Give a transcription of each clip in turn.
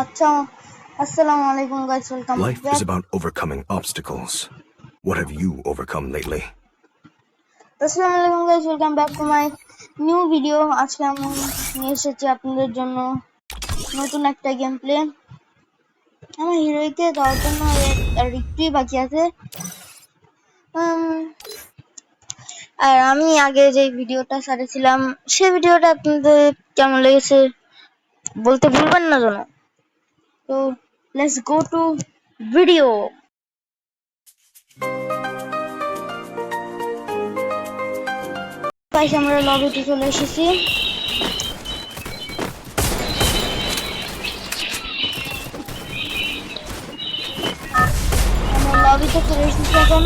আচ্ছা আসসালামু আলাইকুম guys, welcome Life back. is about overcoming obstacles. What have you overcome lately? আসসালামু আলাইকুম guys, welcome back to my new video. আজকে আমি নিয়ে এসেছি আপনাদের জন্য নতুন একটা গেম প্লে। আমার হিরোইকে দেওয়ার জন্য আর একটুই বাকি আছে। আর আমি আগে যে ভিডিওটা ছাড়েছিলাম সেই ভিডিওটা আপনাদের কেমন লেগেছে বলতে ভুলবেন না যেন। তো let's go to video. Guys আমরা লবিতে চলে এসেছি। আমরা লবিতে চলে এসেছি এখন।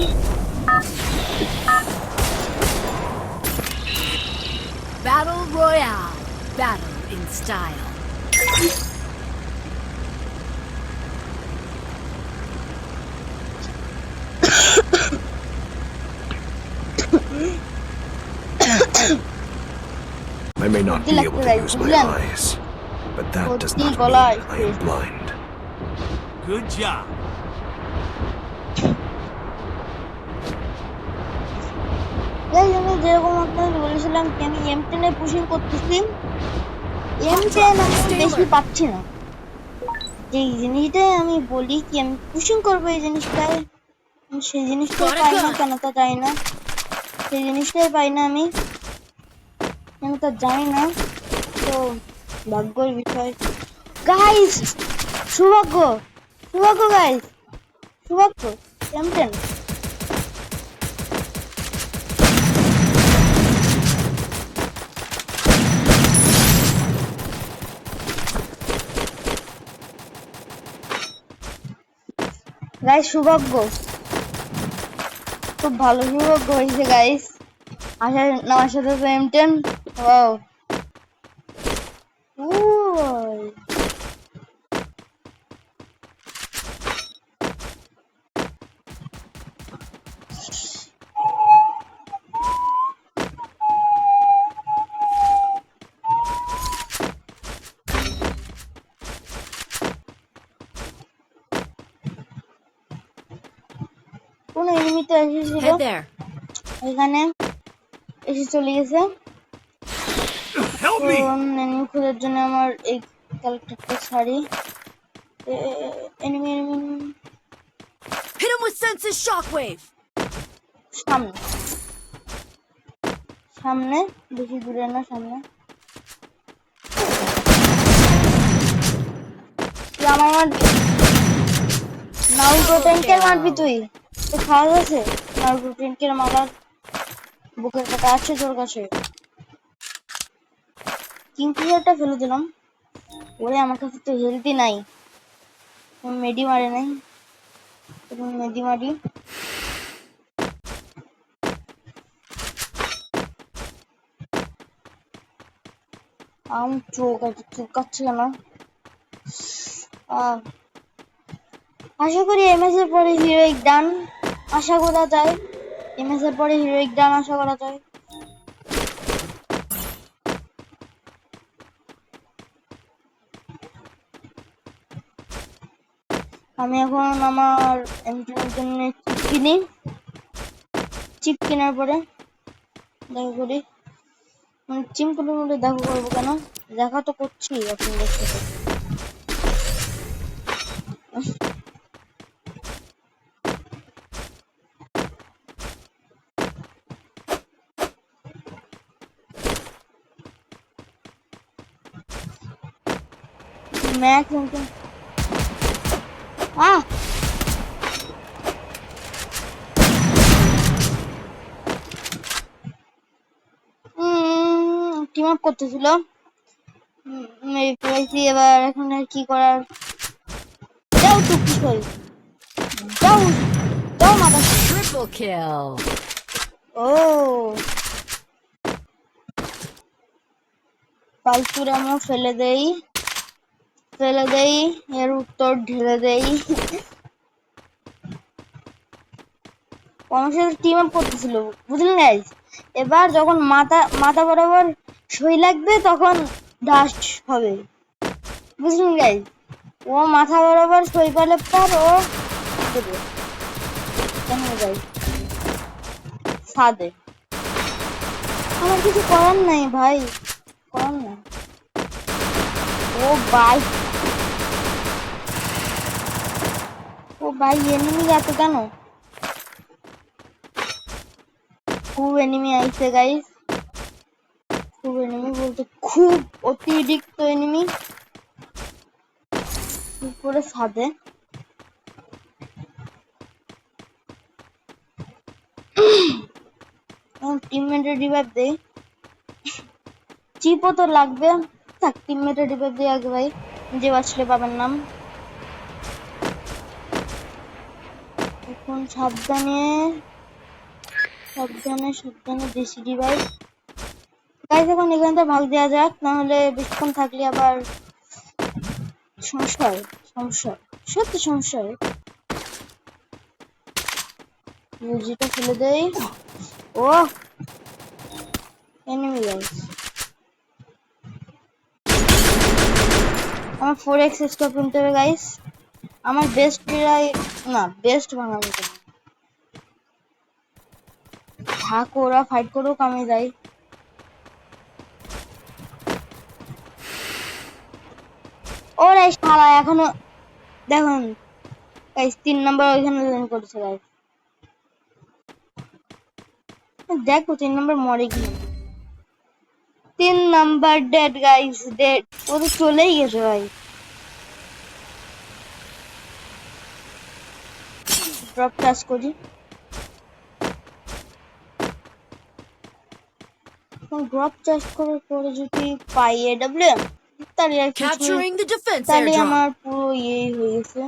Battle Royale. Battle in style. I may not be able to use my eyes, but that does not mean I am blind. Good job. আমি যেরকম আপনাদের বলেছিলাম কি আমি M10 এ পুশিং করতেছি, M10 আমি বেশি পাচ্ছি না। যে জিনিসটাই আমি বলি কি আমি পুশিং করবো এই জিনিসটাই সেই জিনিসটাই পাই না, কেন তা জানি না। সেই জিনিসটাই পাই না আমি, কেন তা জানি না। তো ভাগ্যের বিষয় গাইস, সৌভাগ্য সৌভাগ্য গাইস, সৌভাগ্য M10। গাইস সৌভাগ্য, খুব ভালো সৌভাগ্য হয়েছে গাইস। আমার সাথে তো M10। ওয়াও, কোন এনিমিতে এসেছিল Head there. এখানে এসে চলে গেছে। Help তো me! এনিমি খোঁজার জন্য আমার এই ক্যারেক্টারটা ছাড়ি। Enemy enemy Hit him with senses shockwave. সামনে সামনে, বেশি দূরে না, সামনে। তুই আমার মারবি? নারুটো ট্যাঙ্কের মারবি তুই? তো খাওয়া আছে নারুটো ট্যাঙ্কের মারার বুকের কাটা আছে তোর কাছে? কিংফিশারটা ফেলে দিলাম। ওরে আমার কাছে তো হেলদি নাই, মেডি মারে নাই। মেডি মারি। চোখ আছে, চুলকাচ্ছে কেন? আশা করি এমএস এর পরে হিরোইক ডান আশা করা যায়। এমএস এর পরে হিরোইক ডান আশা করা যায়। আমি এখন আমার M10 জন্য চিপ কিনি। চিপ কেনার পরে দেখা করি, চিপ কেনার মধ্যে দেখা করবো কেন, দেখা তো করছি আপনাদের সাথে। ম্যাক্স টিম আপ করতেছিল। এবার এখন আর কি করার, যাও তো কি করি, যাও যাও মাথা। Triple kill. ও পালতুরামো ফেলে দেই এর উত্তর ঢেলে দেই। আমার সাথে টিম আপ করতেছিল, বুঝলেন গাইস? এবার যখন মাথা বরাবর সই লাগবে তখন ডাস্ট হবে, বুঝলেন গাইস? ও মাথা বরাবর সই পেলে পর ও দেবে কেন যাই সাদে আমার কিছু করার নাই ভাই করার নাই ও ভাই এনিমি এত কেন খুব এনিমি আইছে গাইস খুব এনিমি বলতে খুব অতিরিক্ত এনিমি উপরে ছাদে টিমমেটের রিভাইভ দেই চিপও তো লাগবে থাক টিমমেটের রিভাইভ দিই আগে ভাই যে বাঁচলে পাবেন নাম এখন সাবধানে দেশি রিভাইভ গাইস এখন এখান থেকে ভাগ দেওয়া যাক নাহলে বেশিক্ষণ থাকলে আবার সমস্যা সত্যি সমস্যা হয় মিউজিকটা ফেলে দেই ও এনিমি গাইস আমার 4x স্কোপ কিনতে হবে গাইস আমার বেস্ট প্রায় না বেস্ট বানাবো থাক ওরা ফাইট করুক আমি যাই ওরে শালা এখনো দেখুন গাইস 3 নাম্বার ওইখানে জয়েন করেছে গাইস দেখো 3 নাম্বার মরে কি 3 নাম্বার ডেড গাইস ডেড ও তো চলেই গেছে ভাই ড্রপ টাচ করি ড্রপ টাচ করার পরে যদি পাই এডব্লিউ তাহলে আর কিছু Capturing the defense তাহলে airdrop. আমার পুরো ইয়ে হয়ে গেছে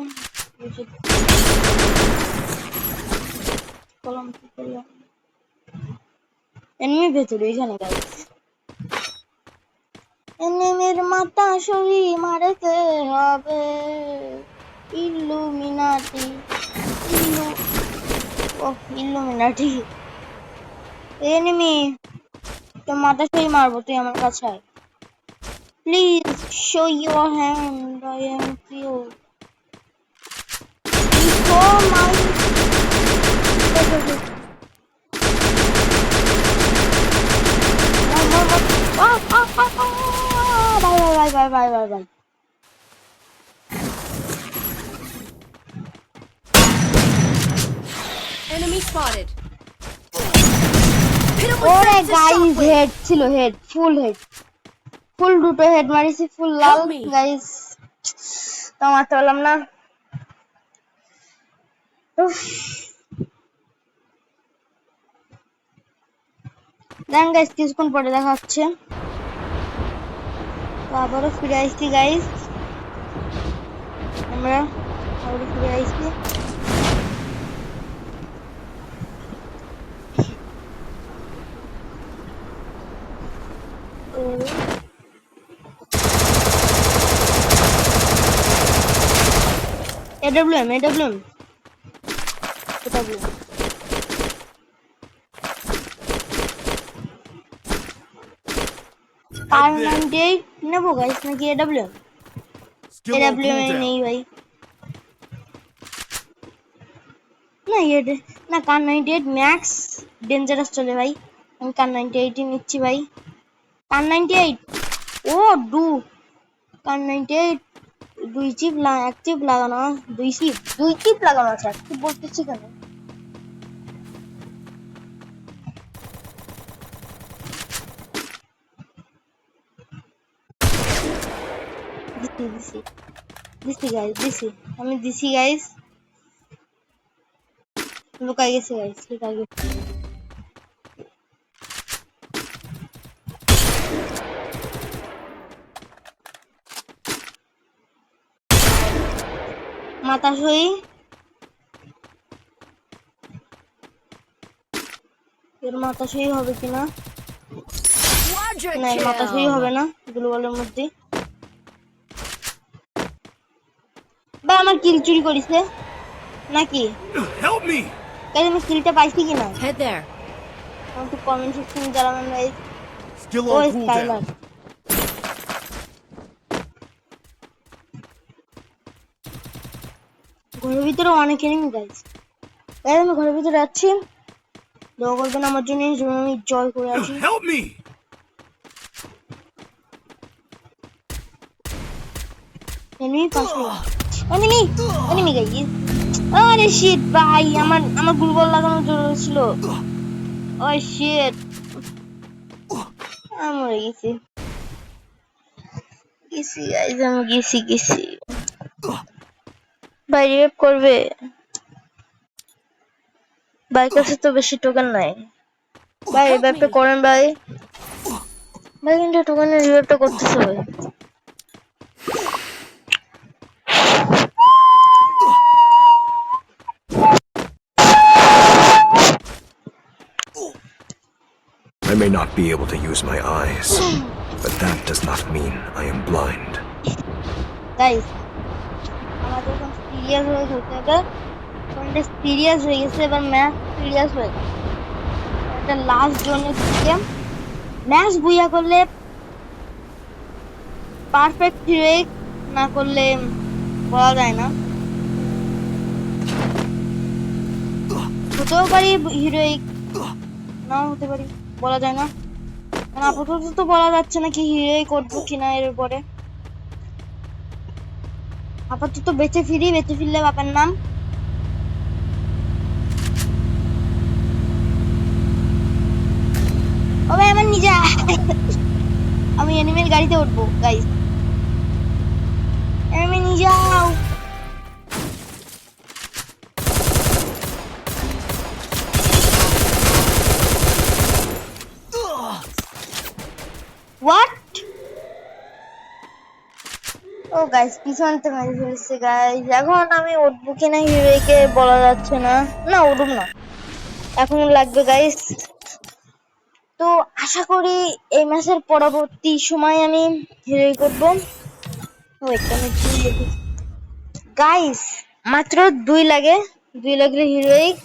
এনিমি ভেতরে এখানে গাইস এনিমির মাথা সহি মারতে হবে ইল্লুমিনাটি ইল্লুমিনাটি এনিমি তো মাথা সহি মারবো তুই আমার কাছে আয় please show your hand I am you show my Bye. Enemy spotted. Hit him with ওরে sense of guys shockwave. Head ছিল ফুল দুটো হেড মারিছি ফুল লাল Help me. গাইস তো মারতে পারলাম না দেন গাইস কিছুক্ষণ পরে দেখা হচ্ছে তো আবারও ফিরে আসছি গাইস আমরা আবারও ফিরে আসছি AWM কার 98 নেবো গাইস নাকি AWM Skill on AWM cooldown. নেই ভাই না না কার 98 ম্যাক্স ডেঞ্জারাস চলে ভাই আমি কার 98 নিচ্ছি ভাই কার 98 ও কার 98 দুই চিপ এক চিপ লাগানো দুই চিপ লাগানো আছে কি বলতেছি কেন দিছি আমি দিছি গাইস লুকাই গেছে মাথা সই এর মাথা সই হবে কিনা Quadra না এর মাথা সই kill. হবে না গ্লোবালের মধ্যে বা আমার কিল চুরি করিছে নাকি Help me! গাইস আমি কিলটা পাইছি কিনা Head there. আমাকে কমেন্ট সেকশনে জানাবেন গাইস Skill ও on স্কাইলার cooldown. ঘরের ভিতরে অনেক এনিমি গাইস। গাইস আমি ঘরের ভিতরে যাচ্ছি, দোয়া করবেন আমার জন্য যেন আমি জয় করে আসি। Help me! এনিমি পাশে, এনিমি এনিমি গাইস। আরে শিট ভাই, আমার গুলবল লাগানো জরুরি ছিল। ও শিট, আমি মরে গেছি গেছি গাইস, আমি গেছি। ভাই রিভাইভ করবে? ভাই কাছে তো বেশি টোকেন নাই। ভাই রিভাইভটা করেন ভাই। ভাই কিন্তু টোকেনের রিভাইভটা করতেছে ভাই। I may not be able to use my eyes, but that does not mean I am blind. Guys আমাদের এখন সিরিয়াস হয়ে খেলতে হবে। ফোনটা সিরিয়াস হয়ে গেছে, এবার ম্যাচ সিরিয়াস হয়ে গেছে। এটা লাস্ট জোনের দিকে ম্যাচ বুইয়া করলে পারফেক্ট হিরোইক, না করলে বলা যায় না। হতেও পারি হিরোইক, নাও হতে পারি, বলা যায় না। মানে আপাতত তো বলা যাচ্ছে না কি হিরোইক করবো কিনা এর উপরে। আপাতত বেঁচে ফিরলে বাপের নাম। ও ভাই আমার নিজে আমি এনিমেল গাড়িতে উঠবো গাইস। এনিমি নিয়ে যাও। হোয়াট? ও গাইস পিছন থেকে মেরে ফেলছে গাইস। এখন আমি উঠবো কিনা হিরোইকে বলা যাচ্ছে না। না উঠবো না, এখন লাগবে গাইস। তো আশা করি এই ম্যাচের পরবর্তী সময় আমি হিরোই করবো। গাইস মাত্র 2 লাগলে হিরোইক।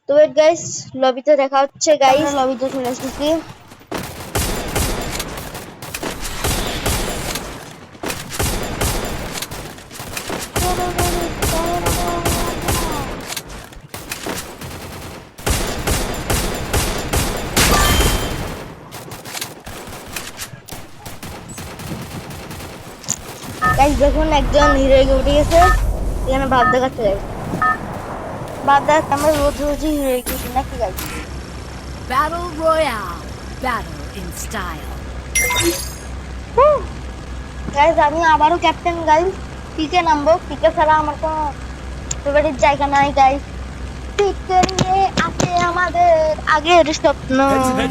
তো ওয়েট গাইস, লবিতে দেখা হচ্ছে গাইস। লবিতে চলে এসেছি। গাইস দেখুন একজন হিরোইকে উঠে গেছে, এখানে ভাব দেখাচ্ছে গাইস। ভাব দেখাচ্ছে আমরা রোজই হিরোইকে উঠি নাকি guys? Battle Royale. Battle in style. Guys আমি আবারও ক্যাপ্টেন গাইস, পিকে নামবো। পিকে ছাড়া আমার কোনো ফেভারিট জায়গা নাই গাইস। পিকে নিয়ে আছে আমাদের আগের স্বপ্ন, I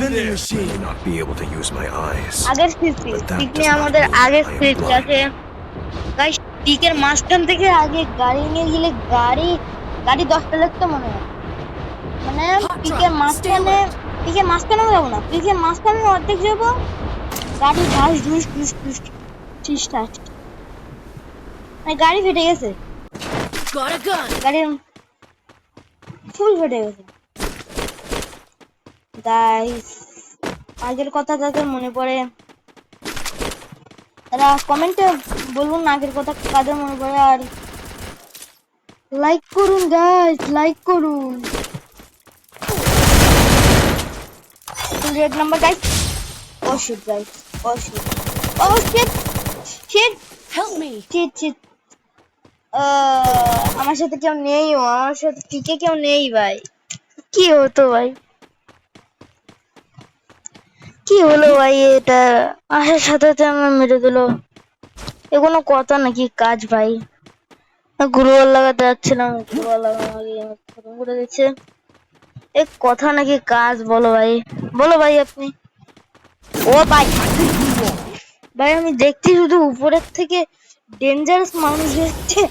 may not be able to use my eyes, আগের স্মৃতি। but that পিক does নিয়ে not আমাদের mean আগের I am স্মৃতি blind. আছে গাইস। পিকের মাঝখান থেকে আগে গাড়ি নিয়ে গেলে গাড়ি 10টা লাগতো মনে হয়। মানে পিকের মাঝখানে যাবো না, পিকের মাঝখানে অর্ধেক যাবো, গাড়ি ঢাস ঢুস ঢুস ঢুস ঠিকঠাক। মানে গাড়ি ফেটে গেছে, Got a gun. গাড়ির ফুল ফেটে গেছে গাইস। আগের কথা যাদের মনে পড়ে তারা কমেন্টে বলুন আগের কথা কাদের মনে পড়ে। আর লাইক করুন গাইস, লাইক করুন। Red number guys. Oh shit guys, oh shit, oh shit, shit Help me. Shit. আমার সাথে কেউ নেই, আমার সাথে টিকে কেউ নেই ভাই। কি হতো ভাই, কি হলো ভাই? এটা আসার সাথে সাথে আমার মেরে দিল। এ কোনো কথা নাকি কাজ ভাই? গ্লুয়াল লাগাতে যাচ্ছিলাম, গ্লুয়াল লাগানো আগে আমাকে খতম করে দিচ্ছে। এ কথা নাকি কাজ? বলো ভাই, বলো ভাই আপনি। ও ভাই, ভাই আমি দেখছি শুধু উপরের থেকে ডেঞ্জারাস মানুষ দেখছে।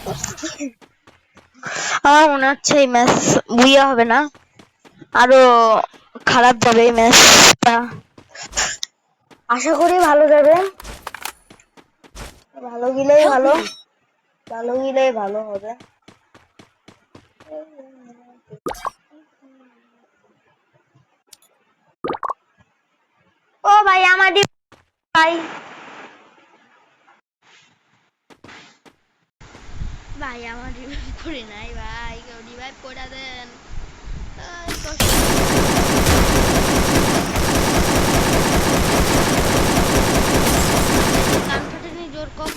আমার মনে হচ্ছে এই ম্যাচ বুইয়া হবে না, আরো খারাপ যাবে এই ম্যাচটা। আশা করি ভালো যাবে, ভালো গেলেই ভালো, ভালো গেলেই ভালো হবে। ও ভাই আমাদের ভাই, ভাই আমার রিভাইভ করে নাই ভাই, কেউ রিভাইভ করে দেন। কান ফাটেনি জোর কম।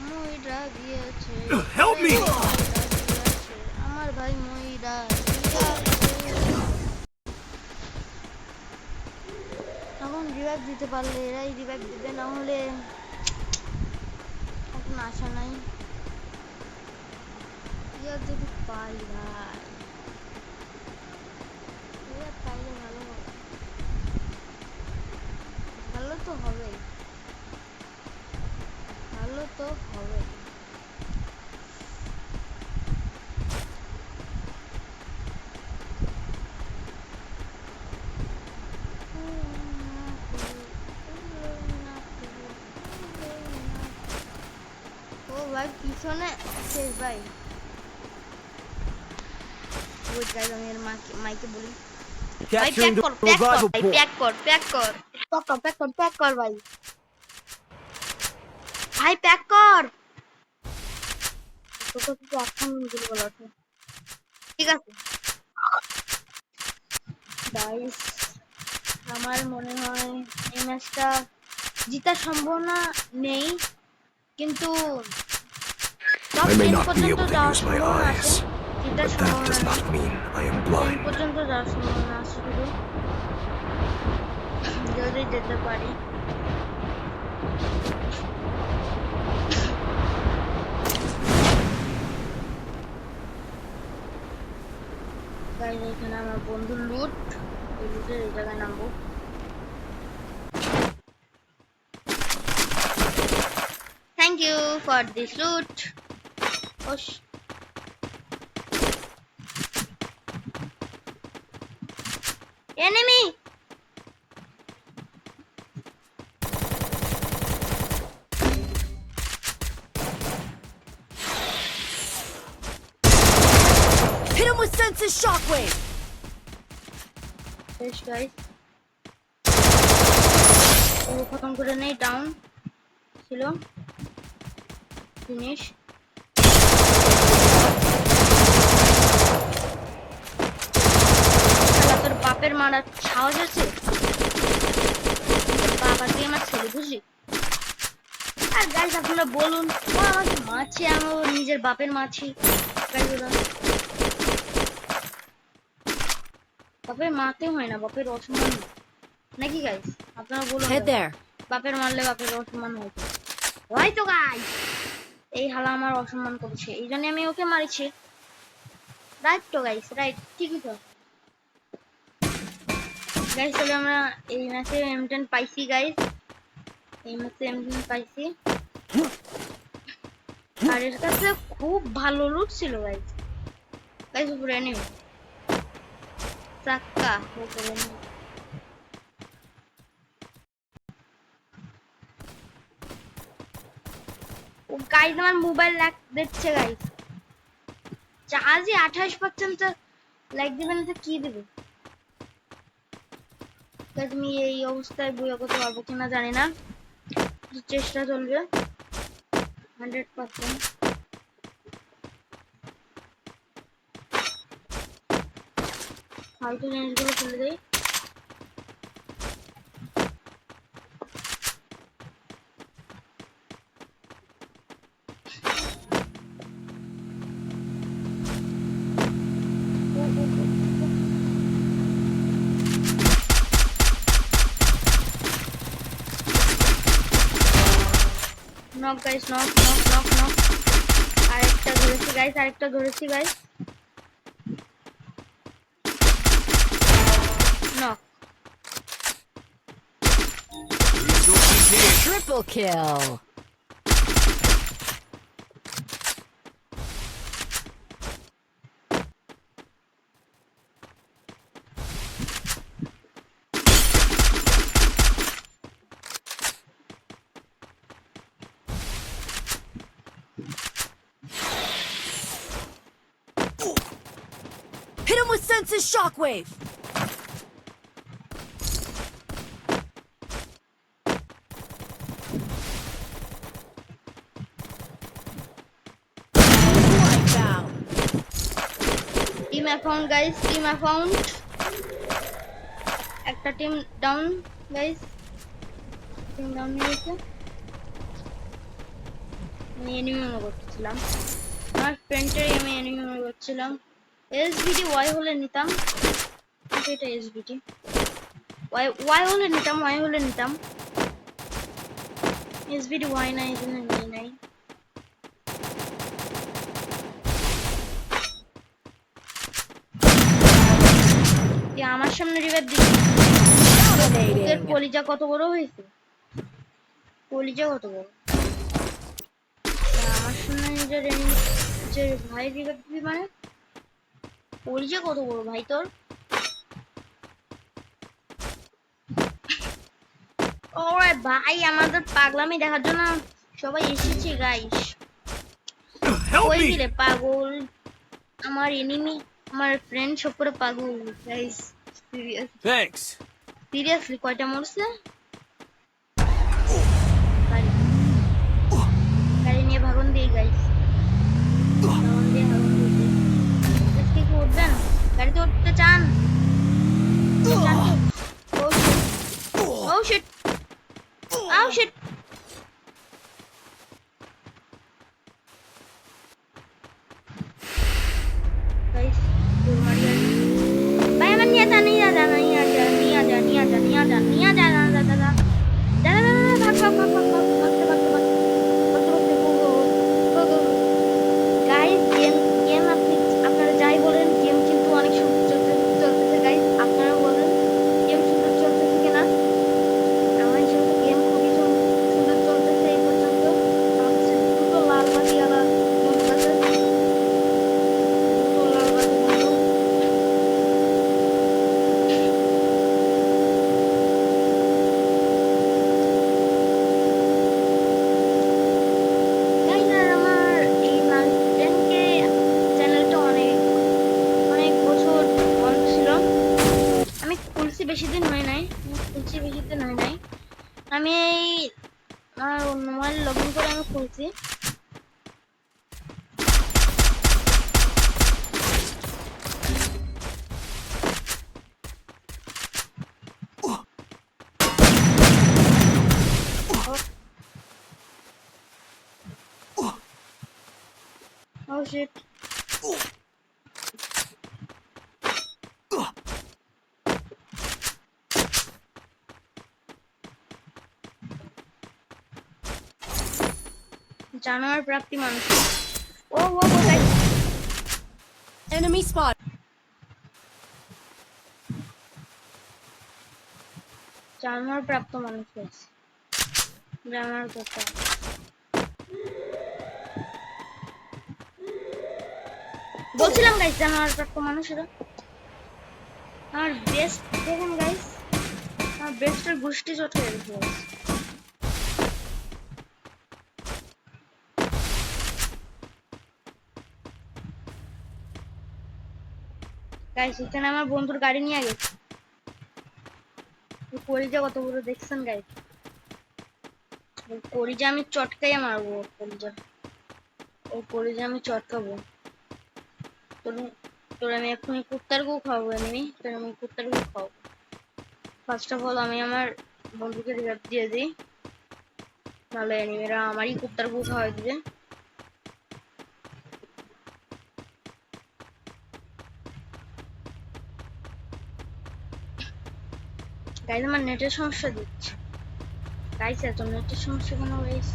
ময়রা দিয়েছে, Help me! আমার ভাই ময়রা এখন রিভাইভ দিতে পারলে এরাই রিভাইভ দিবে, না হলে এখন আশা নাই। ইয়ার যদি পাই ভাই, ইয়ার পাইলে ভালো হবে, ভালো তো হবে, ভালো তো হবে। ও ভাই পিছনে শেষ ভাই। ওয়েট গাইস, আমি এর মাইকে বলি ভাই প্যাক কর, প্যাক কর ভাই, প্যাক কর, প্যাক কর, প্যাক কর, প্যাক কর ভাই, ভাই প্যাক কর। তোকে কিছু এখন গুলো বলা আছে, ঠিক আছে গাইস। আমার মনে হয় এই ম্যাচটা জিতার সম্ভাবনা নেই, কিন্তু I may not be able to use my eyes, but that does not mean I am blind. পর্যন্ত যাওয়ার সম্ভাবনা আছে, শুধু যদি যেতে পারি। গাইস এখানে আমার বন্ধু লুট, এই লুটের এই জায়গায় নামবো। থ্যাংক ইউ ফর দিস লুট। enemy Hit him with senses shockwave. yes guys, ও খতম করে নেই, ডাউন ছিল, ফিনিশ। তোর বাপের মারার সাহস আছে, বাবা তুই আমার ছেলে বুঝলি। আর গাইস আপনারা বলুন, ও আমাকে মারছে, আমি ওর নিজের বাপের মারছি। বাপের মারতে হয় না, বাপের অসম্মান নাকি গাইস, আপনারা বলুন। Head there. বাপের মারলে বাপের অসম্মান হয় তো গাইস। এই হালা আমার অসম্মান করছে, এই জন্য আমি ওকে মারিছি। রাইট তো গাইস, রাইট, ঠিকই তো গাইস। তবে আমরা এই ম্যাচে M10 পাইছি গাইস, এই ম্যাচে M10 পাইছি, আর এর কাছে খুব ভালো লুট ছিল গাইস। গাইস উপরে এনিমি চাক্কা, উপরে এনিমি। ও গাইস আমার মোবাইল ল্যাগ দিচ্ছে গাইস, চার্জে 28% ল্যাগ দিবে না তো কি দিবে গাইস। আমি এই অবস্থায় বইয়া করতে পারবো কিনা জানি না, চেষ্টা চলবে 100%। ফালতু জিনিসগুলো ফেলে দেই। Knock guys, knock knock knock knock. আরেকটা ধরেছি গাইস, আরেকটা ধরেছি guys, knock. Triple kill. Hit him with senses shockwave. Account guys, team account. একটা team down guys, team down হয়ে গেছে। আমি এনিমি মনে করছিলাম, আমার ফ্রেন্ডের আমি এনিমি মনে করছিলাম। এসবিডি ওয়াই হলে নিতাম, কিন্তু এটা এসবিডি ওয়াই হলে নিতাম। এসবিডি ওয়াই নাই, এই জন্য নিয়ে নাই। আমার সামনে রিভার দিচ্ছে। ওদের কলিজা কত বড় হয়েছে, কলিজা কত বড়। আমার সামনে নিজের যে ভাই রিভার দিবি মানে কলিজা কত বড় ভাই তোর। ওরে ভাই, আমাদের পাগলামি দেখার জন্য সবাই এসেছে গাইস। Help ওই me! দিলে পাগল, আমার এনিমি, আমার ফ্রেন্ড সব করে পাগল গাইস। Thanks. সিরিয়াসলি কয়টা মরছে? গাড়ি নিয়ে ভাগন দিয়ে গাইস, ভাগন দিয়ে কি উঠবেন? গাড়িতে উঠতে চান? Oh shit! Oh shit! Guys, भाई हमें नहीं आता, नहीं आता, नहीं आता, नहीं आता, नहीं आता, नहीं आता, नहीं आता, भाग भाग भाग भाग भाग। गाइस, गेम আপনারা যাই বলেন, গেম কিন্তু অনেক সুন্দর চলতেছে গাইস। আপনারা বলেন গেম সুন্দর চলতেছে কিনা? আমার যেহেতু গেম খুবই সুন্দর চলতেছে এই পর্যন্ত। আমার কাছে দুটো লাল বাতিওয়ালা বন্দুক আছে, দুটো লাল বাতি বন্দুক। গাইস, আর আমার এই মাউন্টেনকে চ্যানেলটা অনেক অনেক বছর বন্ধ ছিল। আমি খুলছি বেশি দিন হয় নাই, আমি এই আমার মোবাইল লগ ইন করে আমি খুলছি। Oh shit! জানোয়ার প্রাপ্তি মানুষ। ও গাইস, Enemy spot. জানোয়ার প্রাপ্ত মানুষ হয়েছে। জানোয়ার কথা বলছিলাম গাইস, জানোয়ার প্রাপ্ত মানুষেরা আমার বেস্ট। দেখুন গাইস, আমার বেস্টের গোষ্ঠী চট হয়ে গেছে গাইস। এখানে আমার বন্ধুর গাড়ি নিয়ে গেছে। কলিজা কত বড় দেখছেন গাইস? কলিজা আমি চটকাই মারবো, কলিজা আমি চটকাবো। তোর আমি এক্ষুনি কুত্তার গু খাওয়াবো, তোর আমি কুত্তার গু খাওয়াবো। ফার্স্ট অফ অল আমি আমার বন্ধুকে রিভাইভ দিয়ে দিই, তাহলে এনিমিরা আমারই কুত্তার গু খাওয়াই দিবে। গাইস, আমার নেটের সমস্যা দিচ্ছে গাইস। এত নেটের সমস্যা কেন guys?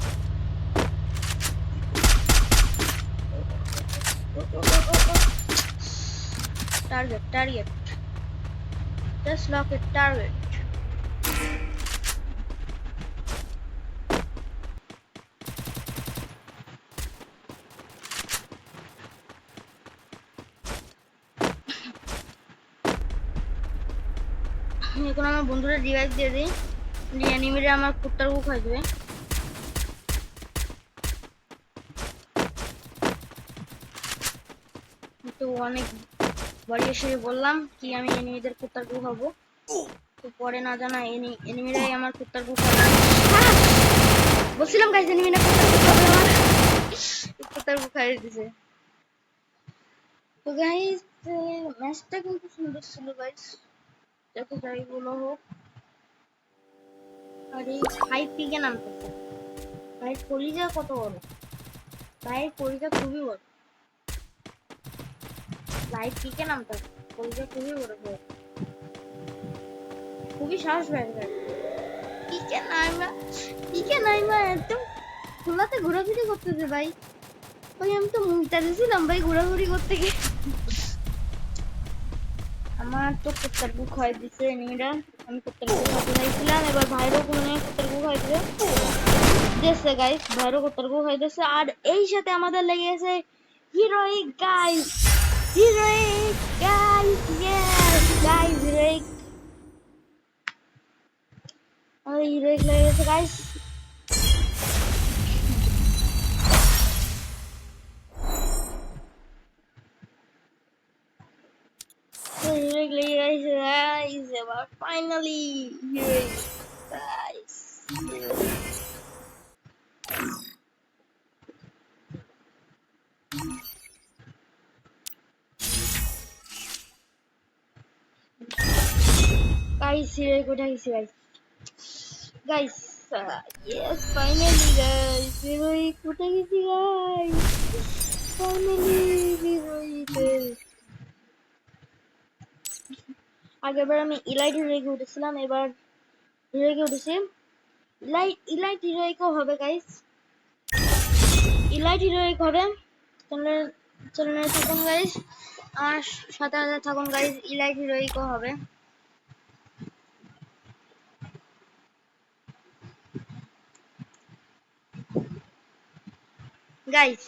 Target just lock it, target। এখন আমার বন্ধুরা রিভাইভ দিয়ে দিই, এনিমিরা আমার কুত্তার গু খাই দেবে। তো অনেক বাড়ি এসে বললাম কি আমি এনিমিদের কুত্তার গু খাবো, তো পরে না জানা এনিমিরাই আমার কুত্তার গু খাবে। বলছিলাম গাইস, এনিমিরা কুত্তার গু খাবে, আমার কুত্তার গু খাইয়ে দিছে। তো গাইস, ম্যাচটা কিন্তু সুন্দর ছিল গাইস, যত যাই বলো হোক। আর এই ভাই পিকে নামতেছে, ভাই কলিজা কত বড়, ভাই কলিজা খুবই বড়, ভাই পিকে নামতেছে, কলিজা খুবই বড় ভাই, খুবই সাহস ভাই ভাই। পিকে নাইমা একদম খোলাতে ঘোরাঘুরি করতেছে ভাই। ওই আমি তো মুখটা দিয়েছিলাম ভাই ঘোরাঘুরি করতে গিয়ে। আমার তো কুত্তার গু খাই দিছে এনিমিরা, আমি কুত্তার গু খাইতে চাইছিলাম, এবার ভাইরও কোনো কুত্তার গু খাই দিয়েছে গাইস, ভাইরও কুত্তার গু খাই দিয়েছে। আর এই সাথে আমাদের লেগে গেছে heroic guys, heroic guys, yes guys, heroic, আমাদের হিরোইক লেগে গেছে গাইস। Heroic লেগে গেছে গাইস, এবার finally heroic guys. Guys heroic উঠে গেছে guys, guys yes finally guys, heroic উঠে গেছে গাইস, ফাইনালি হিরোইক। আগেরবার আমি ইলাইট হিরোইকে উঠেছিলাম, এবার হিরোইকে উঠেছি। ইলাইট হিরোইকও হবে গাইস, ইলাইট হিরোইক হবে। চ্যানেলে থাকুন গাইস, আমার সাথে সাথে থাকুন গাইস, ইলাইট হিরোইকও হবে গাইস।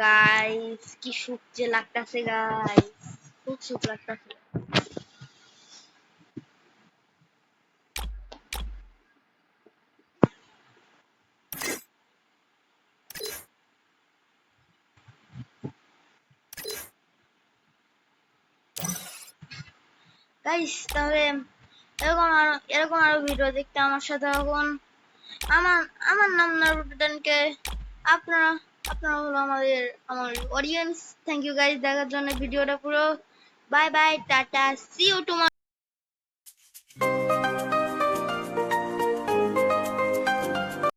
গাইস কি সুখ যে লাগতাছে গাইস, খুব সুখ লাগতাছে গাইস। তাহলে এরকম আরো ভিডিও দেখতে আমার সাথে থাকুন। আমার আমার নাম নারুটোকে, আপনারা আপনারা হলো আমার অডিয়েন্স। থ্যাংক ইউ গাইস দেখার জন্য ভিডিওটা পুরো। Bye bye, tata, see you tomorrow.